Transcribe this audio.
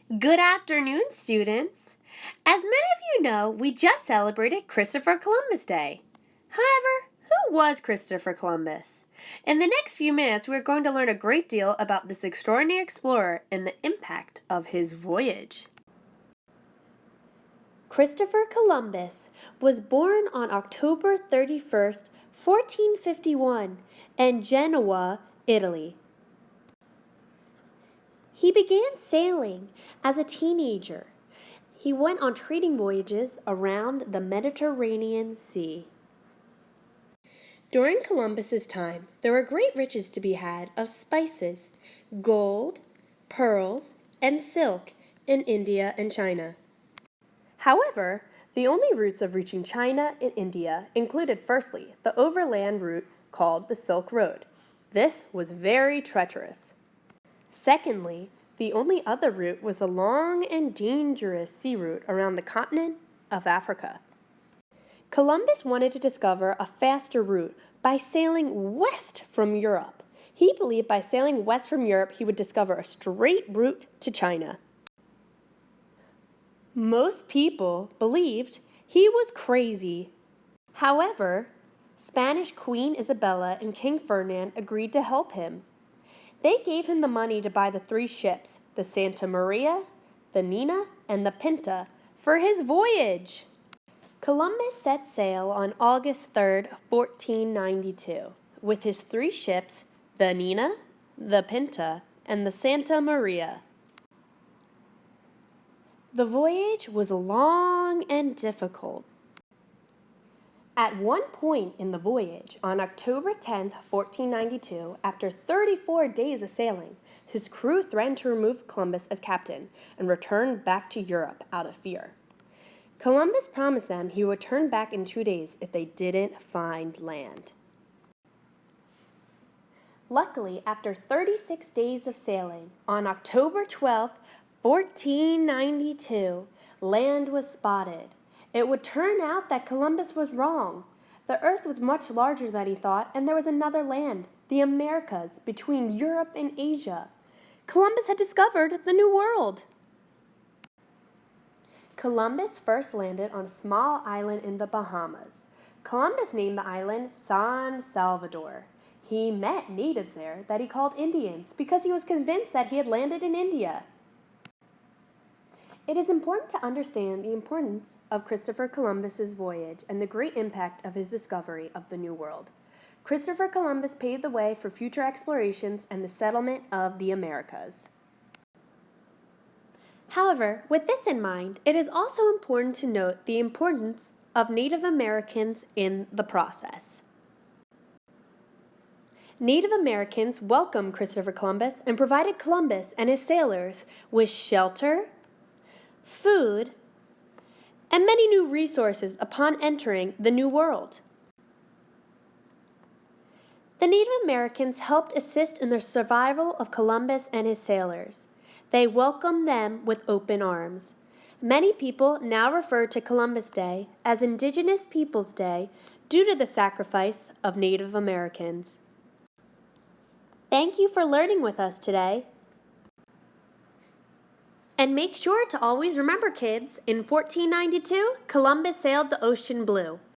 Good afternoon, students. As many of you know, we just celebrated Christopher Columbus Day. However, who was Christopher Columbus? In the next few minutes, we're going to learn a great deal about this extraordinary explorer and the impact of his voyage. Christopher Columbus was born on October 31st, 1451, in Genoa, Italy. He began sailing as a teenager. He went on trading voyages around the Mediterranean Sea. During Columbus's time, there were great riches to be had of spices, gold, pearls, and silk in India and China. However, the only routes of reaching China and India included, firstly, the overland route called the Silk Road. This was very treacherous. Secondly, the only other route was a long and dangerous sea route around the continent of Africa. Columbus wanted to discover a faster route by sailing west from Europe. He believed by sailing west from Europe he would discover a straight route to China. Most people believed he was crazy. However, Spanish Queen Isabella and King Ferdinand agreed to help him. They gave him the money to buy the 3 ships, the Santa Maria, the Nina, and the Pinta, for his voyage. Columbus set sail on August 3rd, 1492, with his 3 ships, the Nina, the Pinta, and the Santa Maria. The voyage was long and difficult. At one point in the voyage, on October 10, 1492, after 34 days of sailing, his crew threatened to remove Columbus as captain and return back to Europe out of fear. Columbus promised them he would turn back in 2 days if they didn't find land. Luckily, after 36 days of sailing, on October 12, 1492, land was spotted. It would turn out that Columbus was wrong. The earth was much larger than he thought, and there was another land, the Americas, between Europe and Asia. Columbus had discovered the New World. Columbus first landed on a small island in the Bahamas. Columbus named the island San Salvador. He met natives there that he called Indians because he was convinced that he had landed in India. It is important to understand the importance of Christopher Columbus's voyage and the great impact of his discovery of the New World. Christopher Columbus paved the way for future explorations and the settlement of the Americas. However, with this in mind, it is also important to note the importance of Native Americans in the process. Native Americans welcomed Christopher Columbus and provided Columbus and his sailors with shelter, food, and many new resources upon entering the New World. The Native Americans helped assist in the survival of Columbus and his sailors. They welcomed them with open arms. Many people now refer to Columbus Day as Indigenous Peoples Day due to the sacrifice of Native Americans. Thank you for learning with us today. And make sure to always remember, kids, in 1492, Columbus sailed the ocean blue.